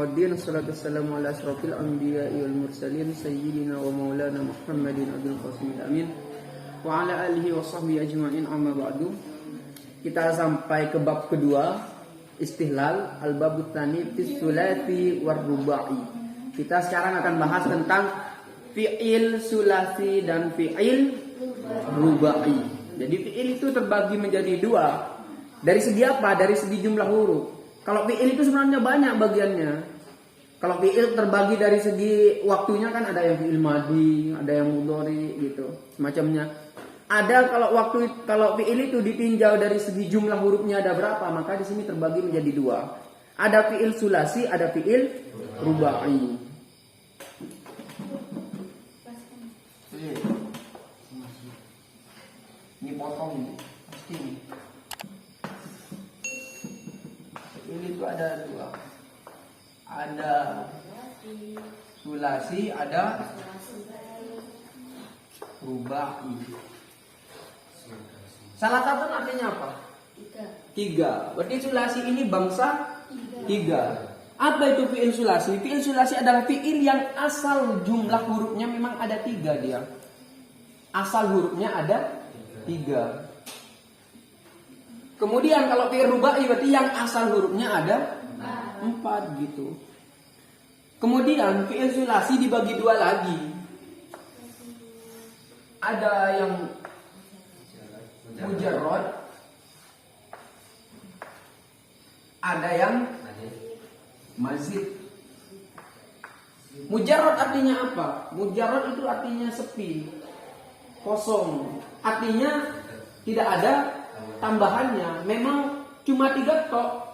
waddin. Assalatu wassalamu ala asyrafil anbiya'i wal mursalin sayyidina wa maulana Muhammadin abdul qasim amin wa ala alihi wa sahbihi ajma'in, amma ba'du. Kita sampai ke bab kedua, istihlal, al-babut tsani fi sulasi war rubai. Kita sekarang akan bahas tentang fi'il sulasi dan fi'il rubai. Jadi fi'il itu terbagi menjadi dua. Dari segi apa? Dari segi jumlah huruf. Kalau fi'il itu sebenarnya banyak bagiannya. Kalau fi'il terbagi dari segi waktunya kan ada yang fi'il madhi, ada yang mudhari gitu, semacamnya. Ada kalau fi'il itu ditinjau dari segi jumlah hurufnya ada berapa, maka di sini terbagi menjadi dua. Ada fi'il sulasi, ada fi'il rubai. Ini potong pasti nih. Ini tuh ada dua. Ada sulasi, ada rubai. Salah satu artinya apa? Tiga. Berarti sulasi ini bangsa tiga. Apa itu fi'il sulasi? Fi'il sulasi adalah fi'il yang asal jumlah hurufnya memang ada tiga dia. Asal hurufnya ada tiga. Kemudian kalau fi'il rubai berarti yang asal hurufnya ada empat gitu. Kemudian fi'il sulasi dibagi dua lagi. Ada yang mujarrad, ada yang mazid. Mujarrad artinya apa? Mujarrad itu artinya sepi, kosong. Artinya tidak ada tambahannya. Memang cuma tiga tok.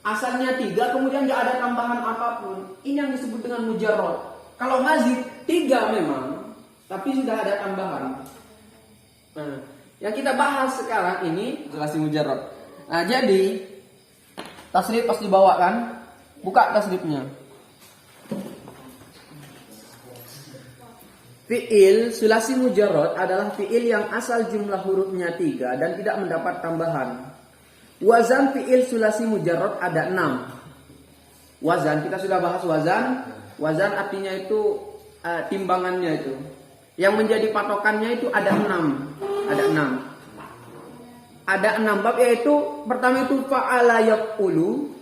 Asalnya tiga, kemudian tidak ada tambahan apapun. Ini yang disebut dengan mujarrad. Kalau mazid tiga memang, tapi sudah ada tambahan. Nah, yang kita bahas sekarang ini sulasi mujarrad. Nah, jadi tasrif pas dibawa kan, buka tasrifnya. Fi'il sulasi mujarrad adalah fi'il yang asal jumlah hurufnya 3 dan tidak mendapat tambahan. Wazan fi'il sulasi mujarrad ada 6. Wazan, kita sudah bahas wazan. Wazan artinya itu timbangannya itu. Yang menjadi patokannya itu ada 6. Ada 6. Ada 6 bab, yaitu pertama itu fa'ala yaf'ulu,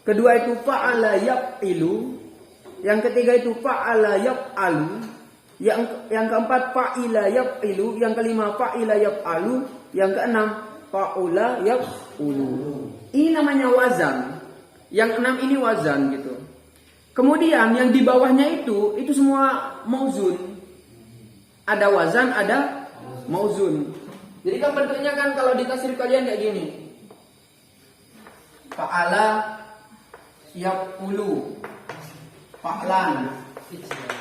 kedua itu fa'ala yaf'ilu, yang ketiga itu fa'ala yaf'alu, yang keempat fa'ila yaf'ilu, yang kelima fa'ila yaf'alu, yang keenam fa'ula yaf'ulu. Ini namanya wazan. Yang 6 ini wazan gitu. Kemudian yang di bawahnya itu semua mauzun. Ada wazan, ada mauzun. Jadi kan bentuknya kan kalau di tasrif kalian kayak gini. Fa'ala yaf'ulu, fa'lan.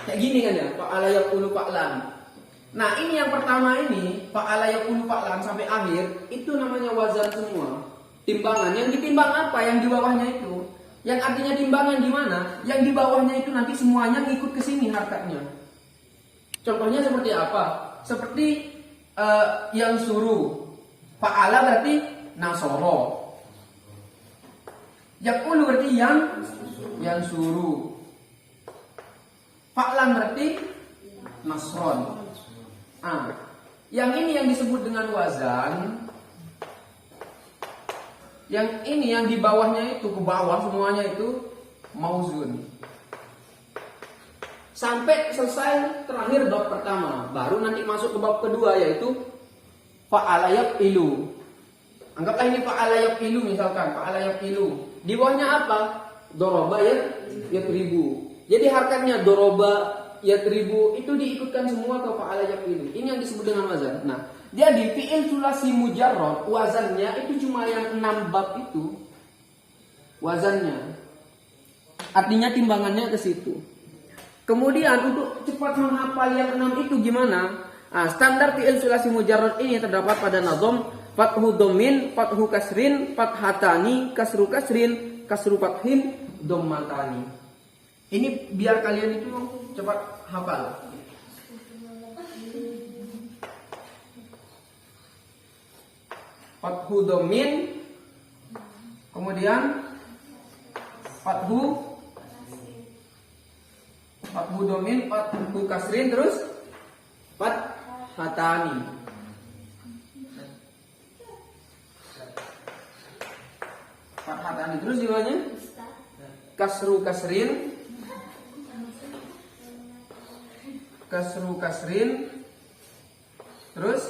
Kayak gini kan ya, fa'ala yaf'ulu fa'lan. Nah, ini yang pertama ini, fa'ala yaf'ulu fa'lan sampai akhir, itu namanya wazan semua. Timbangan. Yang ditimbang apa? Yang di bawahnya itu. Yang artinya timbangan di mana? Yang di bawahnya itu nanti semuanya ngikut ke sini harkatnya. Contohnya seperti apa? Seperti yang suruh. Fa'ala berarti nasoro. Yaqulu berarti yang suruh. Fa'lan berarti nasron. Yang ini yang disebut dengan wazan. Yang ini yang di bawahnya itu ke bawah semuanya itu mauzun. Sampai selesai terakhir bab pertama, baru nanti masuk ke bab kedua yaitu fa'ala yaf'ilu. Anggaplah ini fa'ala yaf'ilu misalkan, fa'ala yaf'ilu. Di bawahnya apa? Doroba yatribu. Jadi harkatnya doroba yatribu itu diikutkan semua ke fa'ala yaf'ilu. Ini yang disebut dengan wazan. Nah, jadi fi'il sulasi mujarrad wazannya itu cuma yang 6 bab itu. Wazannya. Artinya timbangannya ke situ. Kemudian untuk cepat menghafal yang 6 itu gimana? Standar fi'il sulasi mujarrad ini terdapat pada nazom fathu domin, fathu kasrin, fathatani, kasru kasrin, kasru fathin, dommatani. Ini biar kalian itu cepat hafal. Fathu domin, kemudian Fathu domin, fathu kasrin, terus fathatani. Fathatani terus di bawahnya kasru kasrin, terus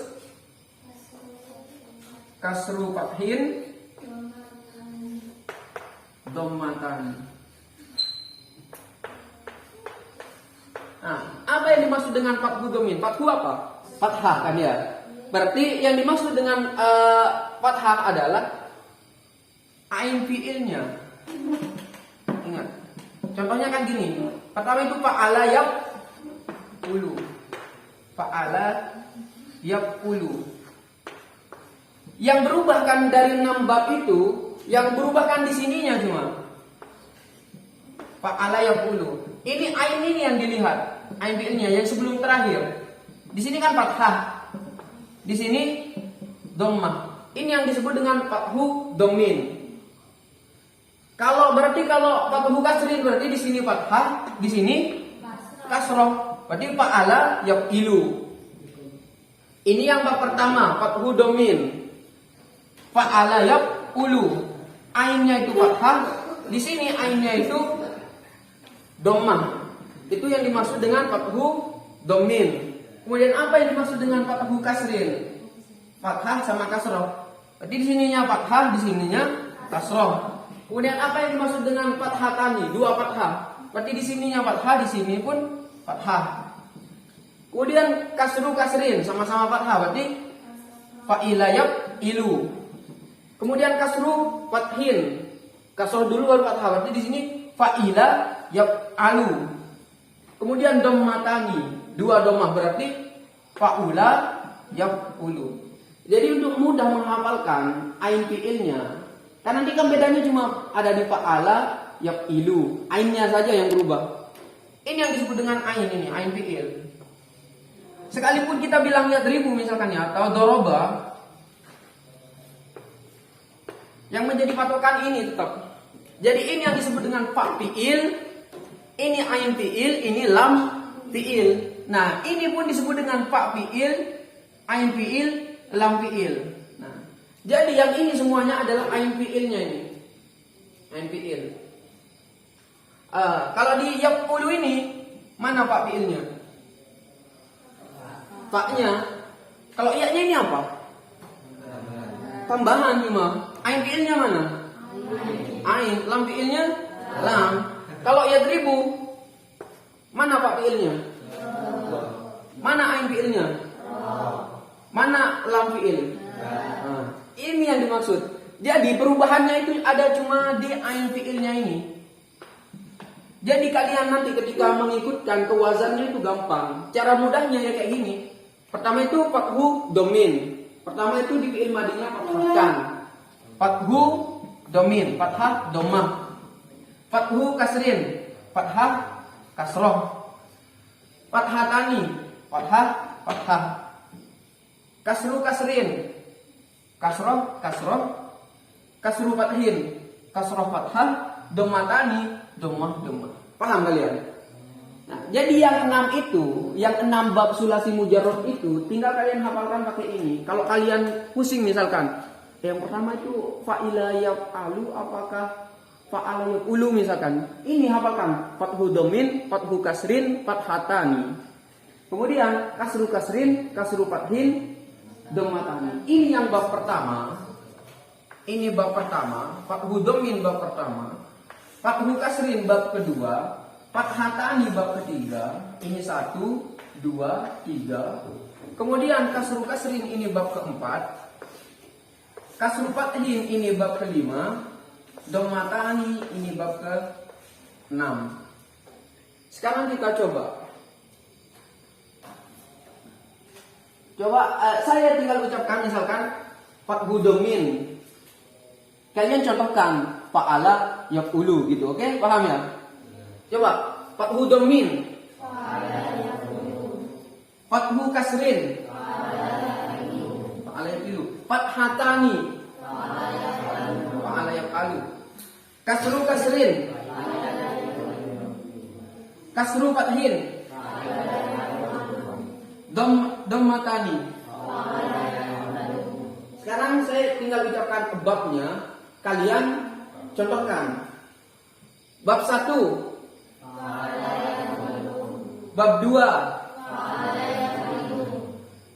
kasru fathin, dhammatan. Nah, apa yang dimaksud dengan fathu domin? Fathu apa? Fathah kan ya. Berarti yang dimaksud dengan fathah adalah ain fiilnya. Ingat. Contohnya kan gini. Pertama itu fa'ala yaqulu. Fa'ala yaqulu. Yang berubah kan dari 6 bab itu, yang berubah kan di sininya cuma. Fa'ala yaqulu. Ini ain ini yang dilihat, ain fiilnya yang sebelum terakhir. Di sini kan fathah. Di sini dhammah. Ini yang disebut dengan fathu domin. Kalau fathu kasrin berarti di sini fathah, di sini kasroh. Berarti fa'ala yaqilu. Ini yang bab pertama, fathu domin. Fa'ala yaqulu. Ainnya itu fathah, di sini ainnya itu dhammah. Itu yang dimaksud dengan fathu domin. Kemudian apa yang dimaksud dengan fathu kasrin? Fathah sama kasroh. Berarti di sininya fathah, di sininya kasroh. Kemudian apa yang dimaksud dengan fathatani? 2 fathah. Berarti di sininya fathah, di sini pun fathah. Kemudian kasru kasrin sama-sama fathah. Berarti fa'ila yaq'ilu. Kemudian kasru fathin. Kasroh dulu baru fathah. Berarti di sini fa'ila yaq'alu. Kemudian dhammatani. 2 dhammah berarti fa'ula yaq'ulu. Jadi untuk mudah menghafalkan ain fiilnya, karena nanti kan bedanya cuma ada di fa'ala yaq'ilu, ainnya saja yang berubah. Ini yang disebut dengan ain ini, ain fiil. Sekalipun kita bilang yadribu misalkan ya, atau doroba, yang menjadi patokan ini tetap. Jadi ini yang disebut dengan fa fiil, ini ain fiil, ini lam fiil. Nah, ini pun disebut dengan fa fiil, ain fiil, lam fiil. Nah, jadi yang ini semuanya adalah ain fiilnya ini. Ain fiil. Kalau di yaqulu ini mana fa fiilnya? Fa-nya. Kalau iya-nya ini apa? Tambahan cuma. Ain fiilnya mana? Ain. Lam fiilnya? Lam. Kalau yadribu mana fa fiilnya? Mana ain fiilnya? Mana lam fiil? Nah, ini yang dimaksud. Jadi perubahannya itu ada cuma di ain fiilnya ini. Jadi kalian nanti ketika mengikutkan kewazannya itu gampang. Cara mudahnya ya kayak gini. Pertama itu fathu domin. Pertama itu di fiil madinya fathahkan. Fathu domin, fathah dhammah. Fathu kasrin, fathah kasroh. Fathatani, fathah. Kasru kasrin, kasroh. Kasru fathin, kasroh fathah. Dhammatani, dhammah. Paham kalian? Nah, jadi yang 6 itu, yang 6 bab sulasi mujarrad itu tinggal kalian hafalkan pakai ini. Kalau kalian pusing misalkan, yang pertama itu fa'ila yaf'alu apakah fa'ala yaf'ulu misalkan. Ini hafalkan fathu domin, fathu kasrin, fathatani. Kemudian kasru kasrin, kasru fathin, dhammatani. Ini yang bab pertama. Ini bab pertama, fathu domin bab pertama, fathu kasrin bab kedua, fathatani bab ketiga. Ini 1, 2, 3. Kemudian kasru kasrin ini bab keempat, kasru fathin ini bab kelima, dhammatani ini bab ke-6. Sekarang kita coba. Saya tinggal ucapkan misalkan fathu domin. Kalian contohkan fa'ala yaqulu gitu, oke? Paham ya? Coba fathu domin. Fathu kasrin. Fa'ala yaqulu. Fathatani. Fa'ala yaqalu. Kasru kasrin. Kasru fathil. Dhammatani. Sekarang saya tinggal ucapkan babnya, kalian contohkan. Bab 1, bab 2,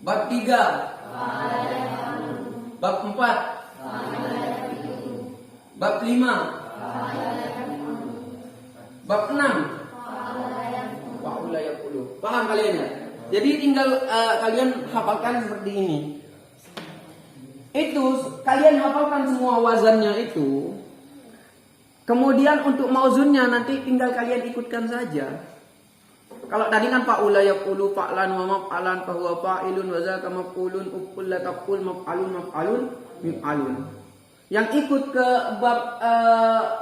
bab 3, bab 4, bab 5, bab 6. Paham kalian ya? Jadi tinggal kalian hafalkan seperti ini. Itu kalian hafalkan semua wazannya itu. Kemudian untuk mauzunnya nanti tinggal kalian ikutkan saja. Kalau tadi kan fa'ula yaqulu fa'lan wa maf'alan fa huwa fa'ilun wa zaka maf'ulun uqul la taqul maf'alun mif'alun. Yang ikut ke bab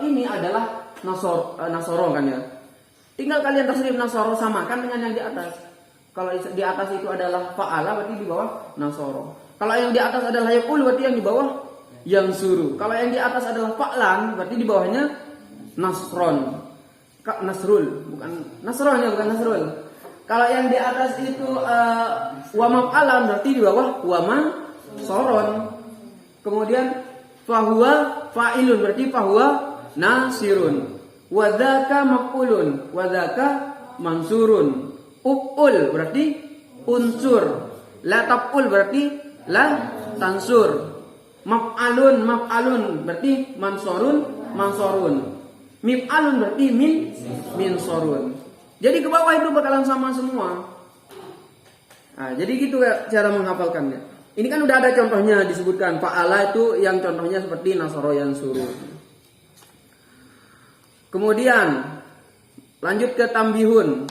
ini adalah nasoro kan ya. Tinggal kalian tasrif nasoro samakan dengan yang di atas. Kalau di atas itu adalah fa'ala berarti di bawah nasoro. Kalau yang di atas adalah yaqul berarti yang di bawah yang suruh. Kalau yang di atas adalah fa'lan berarti di bawahnya nasron. Nasrul, bukan nasron ya, bukan nasrul. Kalau yang di atas itu wa maf'alan berarti di bawah wa soron. Kemudian fahuwa fa'ilun berarti fahuwa nasirun. Wa dzaka maf'ulun, wa dzaka mansurun. Uf'ul berarti unsur. La taf'ul berarti la tansur. Maf'alun berarti mansorun. Mif'alun berarti minsorun. Jadi ke bawah itu bakalan sama semua. Nah, jadi gitu cara menghafalkannya. Ini kan udah ada contohnya disebutkan. Fa'ala itu yang contohnya seperti nasoro yang suruh. Kemudian lanjut ke tambihun.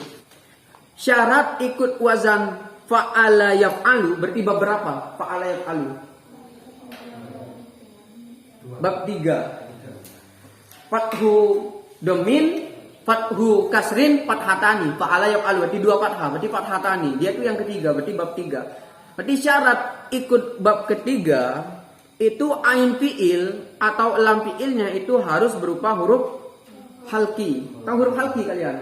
Syarat ikut wazan fa'ala yaf'alu berarti bab berapa? Fa'ala yaf'alu. Bab 3. Fathu domin, fathu kasrin, fathatani. Fa'ala yaf'alu berarti 2 fathah, berarti fathatani. Dia itu yang ketiga, berarti bab 3. Berarti syarat ikut bab ketiga itu ain fi'il atau lam fi'ilnya itu harus berupa huruf halki. Tahu huruf halki kalian?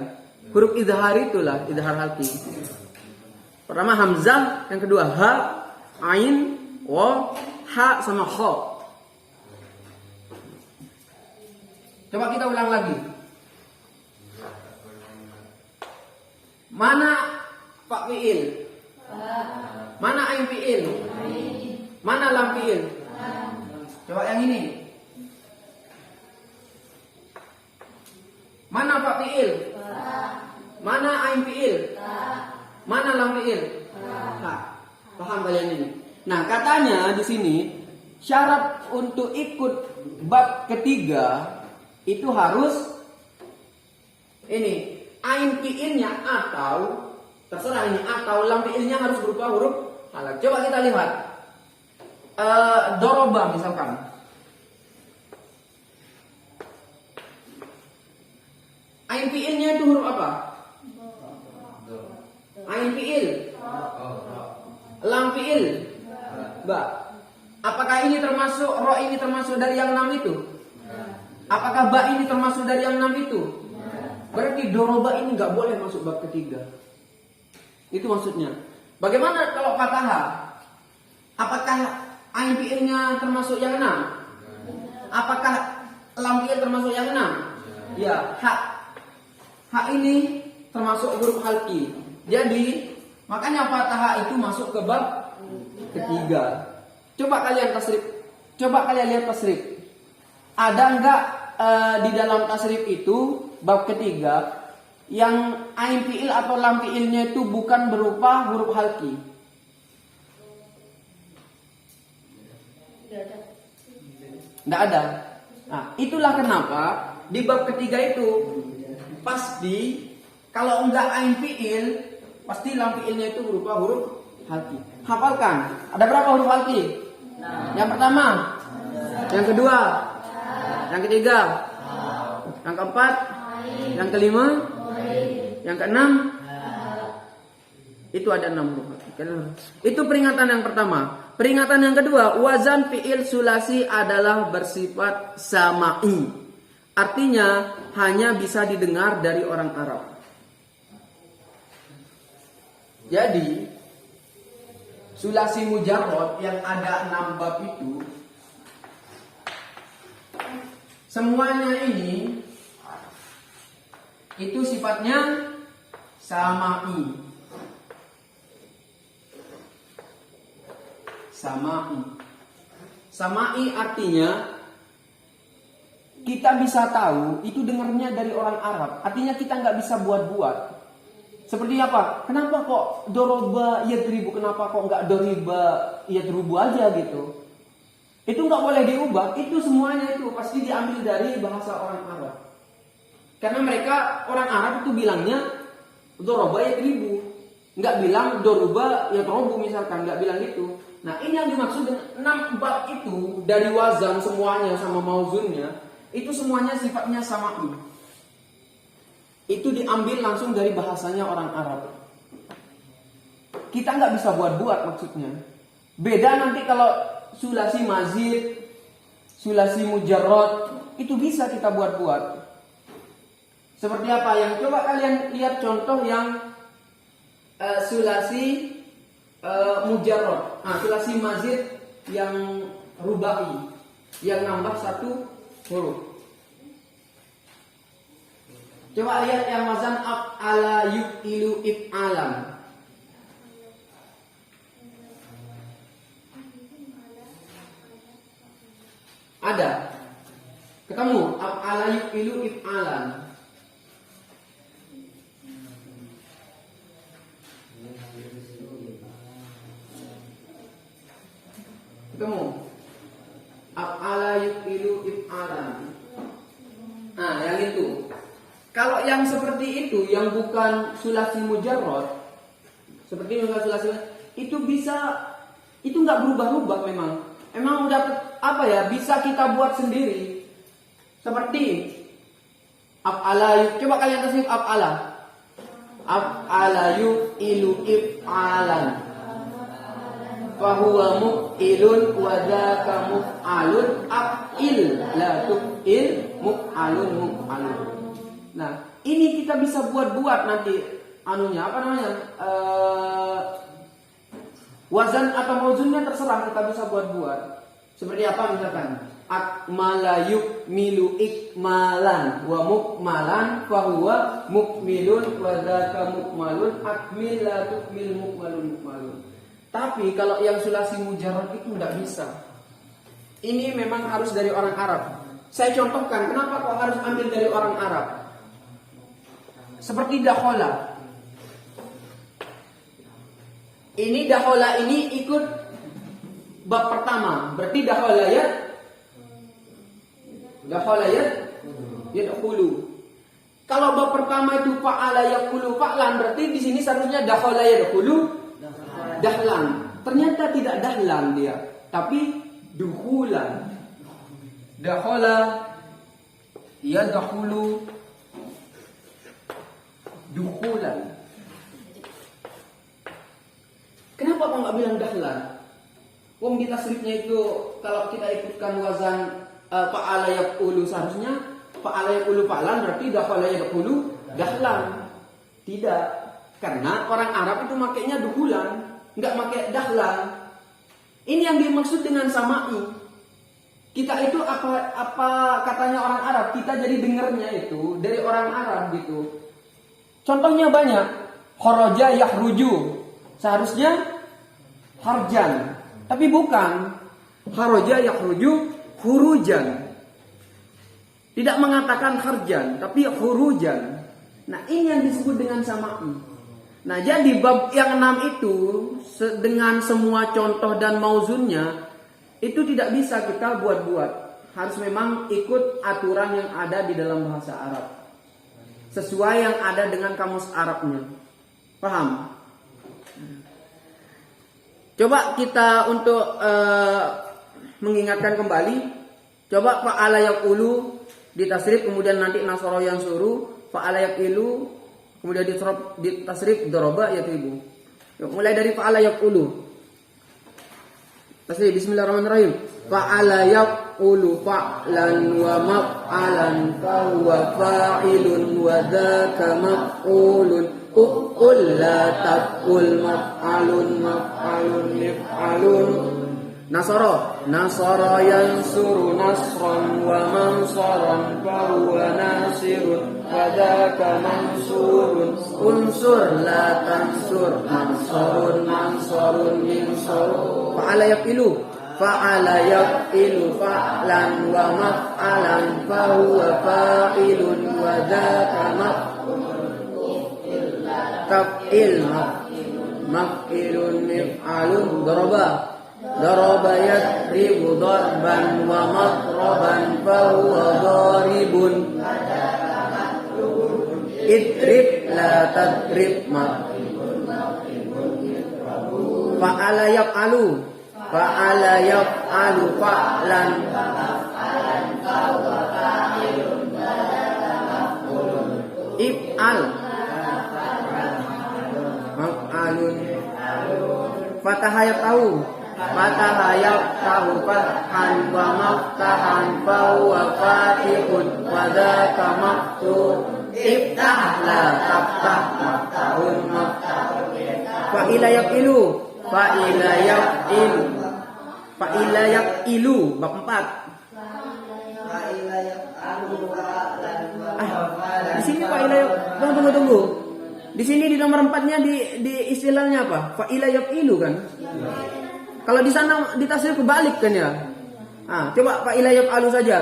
Huruf izhar itulah, izhar halki. Pertama hamzah, yang kedua ha, ain, wa, ha sama kha. Coba kita ulang lagi. Mana fa fi'il? Mana ain fi'il? Mana lam fi'il? Coba yang ini. Mana fa fi'il? Mana ain fi'il? Mana lam fi'il? Paham kalian ini? Nah, katanya di sini syarat untuk ikut bab ketiga itu harus ini ain fi'ilnya atau terserah ini atau lam fi'ilnya harus berupa huruf halak. Coba kita lihat. Doroba misalkan. Ain fi'ilnya itu huruf apa? Ain fi'il. Lam fi'il. Ba. Apakah ini termasuk ro ini termasuk dari yang 6 itu? Apakah ba ini termasuk dari yang 6 itu? Berarti doroba ini nggak boleh masuk bab ketiga. Itu maksudnya. Bagaimana kalau fathah? Apakah ain fi'ilnya termasuk yang 6? Apakah lam fi'il termasuk yang 6? Ya, ha ini termasuk huruf halki. Jadi makanya fathah itu masuk ke bab ketiga. Coba kalian tasrif. Coba kalian lihat tasrif. Ada enggak di dalam tasrif itu bab ketiga yang ain fi'il atau lam fi'ilnya itu bukan berupa huruf halki? Tidak ada. Nah, itulah kenapa di bab ketiga itu pasti kalau enggak ain fi'il pasti lam fi'ilnya itu berupa huruf halki. Hafalkan. Ada berapa huruf halki? Yang pertama, yang kedua, yang ketiga, yang keempat, yang kelima, yang keenam. Itu ada 6 huruf halki. Itu peringatan yang pertama. Peringatan yang kedua, wazan fi'il sulasi adalah bersifat sama'i. Artinya hanya bisa didengar dari orang Arab. Jadi sulasi mujarrad yang ada 6 bab semuanya ini itu sifatnya sama'i. Sama'i artinya kita bisa tahu itu dengarnya dari orang Arab. Artinya kita nggak bisa buat-buat. Seperti apa? Kenapa kok doroba yadribu? Kenapa kok nggak doriba yadrubu aja gitu? Itu nggak boleh diubah. Itu semuanya itu pasti diambil dari bahasa orang Arab. Karena mereka orang Arab itu bilangnya doroba yadribu, nggak bilang doroba yadrubu misalkan, nggak bilang gitu. Nah ini yang dimaksud dengan 6 bab itu dari wazan semuanya sama mauzunnya itu semuanya sifatnya sama'i. Itu diambil langsung dari bahasanya orang Arab. Kita nggak bisa buat-buat maksudnya. Beda nanti kalau sulasi mazid, sulasi mujarrad itu bisa kita buat-buat. Seperti apa? Yang coba kalian lihat contoh yang sulasi mujarrad. Nah, sulasi mazid yang rubai, yang nambah 1 huruf. Coba lihat yang wazan af'ala yuf'ilu if'alan. Ada? Ketemu af'ala yuf'ilu if'alan. Ketemu af'ala yuf'ilu if'alan. Nah, yang itu. Kalau yang seperti itu, yang bukan sulasi mujarrad, seperti yang bukan sulasi, itu bisa, itu nggak berubah-ubah memang. Emang udah apa ya? Bisa kita buat sendiri. Seperti af'ala, coba kalian tasnif af'ala. Af'ala yuf'ilu if'alan. Fahuwa muf'ilun wa dzaka muf'alun af'il la tuf'il muf'alun muf'alun. Nah, ini kita bisa buat-buat nanti anunya apa namanya? Wazan atau mauzunnya terserah, kita bisa buat-buat. Seperti apa misalkan? Akmala yukmilu ikmalan wa mukmalan fahuwa mukmilun wa dzaka mukmalun akmil la tukmil mukmalun mukmalun. Tapi kalau yang sulasi mujarrad itu enggak bisa. Ini memang harus dari orang Arab. Saya contohkan kenapa kok harus ambil dari orang Arab. Seperti dakhala. Ini dakhala ini ikut bab pertama. Berarti dakhala ya. Dakhala ya. Yadkhulu. Kalau bab pertama itu fa'ala yaqulu fa'lan, berarti di sini seharusnya dakhala yadkhulu dahlan. Ternyata tidak dahlan dia, tapi dukhulan. Dakhala yadkhulu dukhulan. Kenapa kok nggak bilang dahlan? Wong di tasrifnya itu kalau kita ikutkan wazan fa'ala yaqulu seharusnya fa'ala yaqulu fa'lan, berarti dakhala yaqulu dahlan. Tidak, karena orang Arab itu makainya dukhulan, nggak pakai dahlan. Ini yang dimaksud dengan sama'i. Kita itu apa katanya orang Arab, kita jadi dengernya itu dari orang Arab gitu. Contohnya banyak. Kharaja yahruju. Seharusnya harjan, tapi bukan. Kharaja yahruju hurujan. Tidak mengatakan harjan, tapi hurujan. Nah, ini yang disebut dengan sama'i. Nah, jadi bab yang 6 itu dengan semua contoh dan mauzunnya itu tidak bisa kita buat-buat. Harus memang ikut aturan yang ada di dalam bahasa Arab. Sesuai yang ada dengan kamus Arabnya. Paham? Coba kita untuk mengingatkan kembali. Coba fa'ala yaqulu ditasrif, kemudian nanti nasara yang suruh. Fa'ala yaqilu, kemudian ditasrif daraba yadribu. Yuk, mulai dari fa'ala yaqulu. Tasrif bismillahirrahmanirrahim. Fa'ala yaqulu fa'lan wa maf'alan fa huwa fa'ilun wa dzaka maf'ulun uf'ul la taf'ul maf'alun mif'alun. Nasara yansuru nasran wa mansaran fahuwa nasirun wa dzaka mansurun. Unsur la tansur mansarun minsarun. Fa'ala yaf'ilu fa'lan wa maf'alan fahuwa fa'ilun wa dzaka taf'il maf'ilun mif'alun. Daraba yadribu darban wa matraban fahuwa daribun. Idrib la tadrib fa'ala yaf'alu fa'lan if'al maf'alun. Fataha yaf'alu fathan wa maftahan fahuwa fatihun wa dzaka maftuh. Iftah la taftah maftahun fa'ila yaf'ilu bab 4. Di sini fa'ila tunggu. Di sini di nomor 4-nya di istilahnya apa? Fa'ila yaf'ilu kan? Kalau di sana di tafsir kebalik kan ya? Coba fa'ila yaf'alu saja.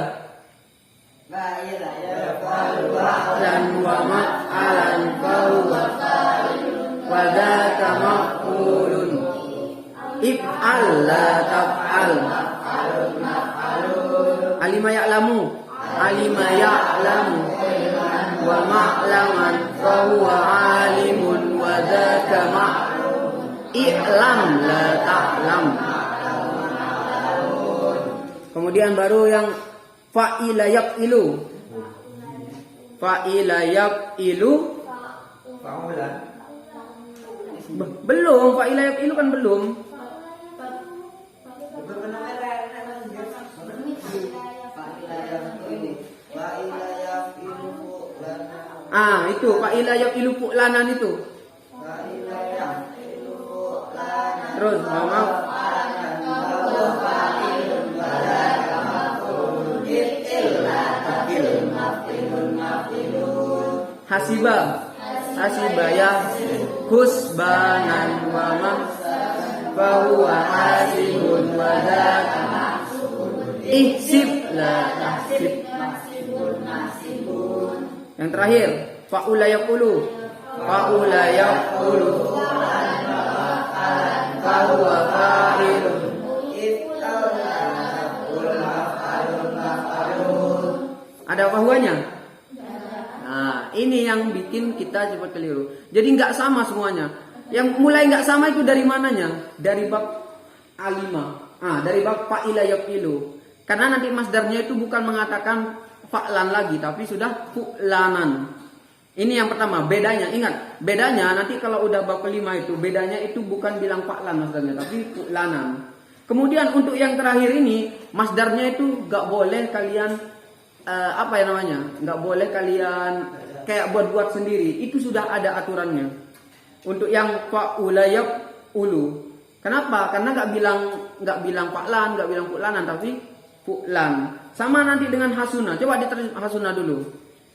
Fa'ila yaf'alu dan wa maf'alan fahuwa wa dzaka maf'ulun. If'al la taf'al alima ya'lamu wa ma'laman fahuwa alimun wa dzaka i'lam la ta'lam. Kemudian baru yang fa'ila yaf'ilu belum, fa'ila yaf'ilu kan belum. Itu fa'ila yaf'ilu fu'lanan itu. Terus ngomong hasiba ya husbanan wa man fahuwa hasibun wa dzaka ihsib la tahsib. Yang terakhir fa'ula yaqulu fahuwa fa'ilun. Ada fahuwanya? Ini yang bikin kita cepat keliru. Jadi nggak sama semuanya. Yang mulai nggak sama itu dari mananya? Dari bab alima. Dari bab fa'ila yaf'ilu. Karena nanti masdarnya itu bukan mengatakan fa'lan lagi, tapi sudah fu'lanan. Ini yang pertama, bedanya. Ingat, bedanya nanti kalau udah bab kelima itu, bedanya itu bukan bilang fa'lan masdarnya, tapi fu'lanan. Kemudian untuk yang terakhir ini, masdarnya itu nggak boleh kalian nggak boleh kalian kayak buat sendiri. Itu sudah ada aturannya. Untuk yang fa'ula yaf'ulu. Kenapa? Karena nggak bilang fa'lan, nggak bilang fu'lanan, tapi fu'lan. Sama nanti dengan hasuna. Coba diterjemah hasuna dulu.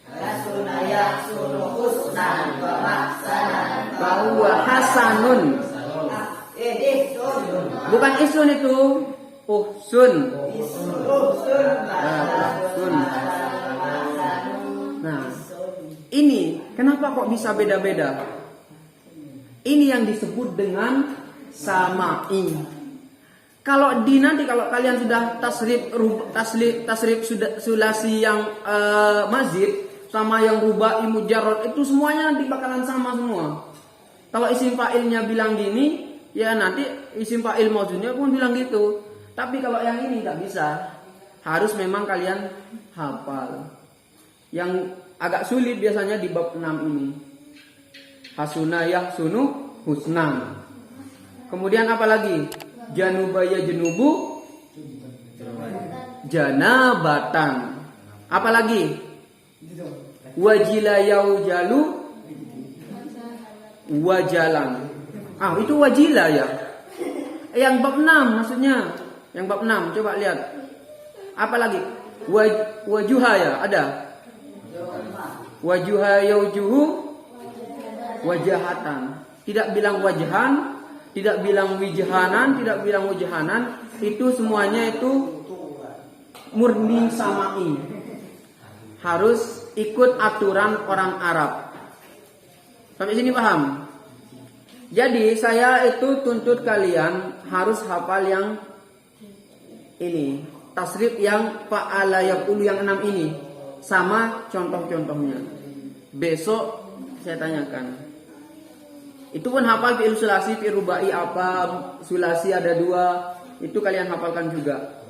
Hasuna yahsunu husnan wa mahsanan fahuwa hasanun. Bukan isun itu. Uhsun. Nah, ini kenapa kok bisa beda-beda? Ini yang disebut dengan sama'i. Kalau kalian sudah tasrif sulasi yang mazid sama yang rubai mujarrad itu semuanya nanti bakalan sama semua. Kalau isim fa'ilnya bilang gini, ya nanti isim fa'il maudhunya pun bilang gitu. Tapi kalau yang ini nggak bisa, harus memang kalian hafal. Yang agak sulit biasanya di bab 6 ini. Hasuna yahsunu husnan. Kemudian apa lagi? Janubaya jenubu janabatan. Apa lagi? Wajila yaujalu wajalan. Itu wajila ya. Yang bab 6 maksudnya. Yang bab 6 coba lihat. Apa lagi? Wajuha ya, ada. Wajuha yaujuhu wajahatan. Tidak bilang wajahan, tidak bilang wijhanan, tidak bilang wajhanan. Itu semuanya itu murni samai. Harus ikut aturan orang Arab. Sampai sini paham? Jadi saya itu tuntut kalian harus hafal yang ini, tasrif yang fa'ala yaqulu yang 6 ini sama contoh-contohnya. Besok saya tanyakan. Itu pun hafal fi'il sulasi, fi'il rubai apa, sulasi ada 2, itu kalian hafalkan juga.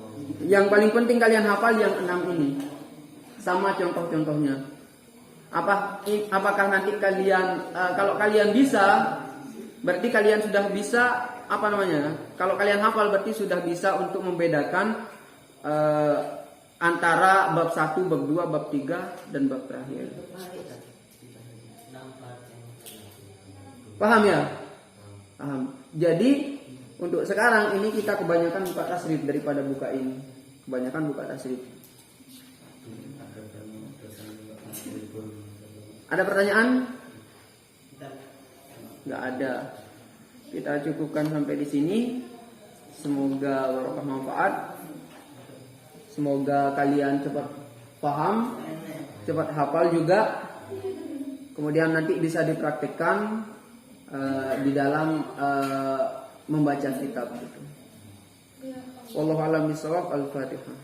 Yang paling penting kalian hafal yang 6 ini sama contoh-contohnya. Apakah nanti kalian kalau kalian bisa berarti kalian sudah bisa kalau kalian hafal berarti sudah bisa untuk membedakan antara bab 1, bab 2, bab 3 dan bab terakhir. Paham ya? Paham. Jadi untuk sekarang ini kita kebanyakan buka tasrif daripada buka ini. Kebanyakan buka tasrif. Ada pertanyaan? Nggak ada. Kita cukupkan sampai di sini. Semoga barokah manfaat. Semoga kalian cepat paham, cepat hafal juga. Kemudian nanti bisa dipraktikkan di dalam membaca kitab itu. Wallahu a'lam bishawab. Al-Fatihah.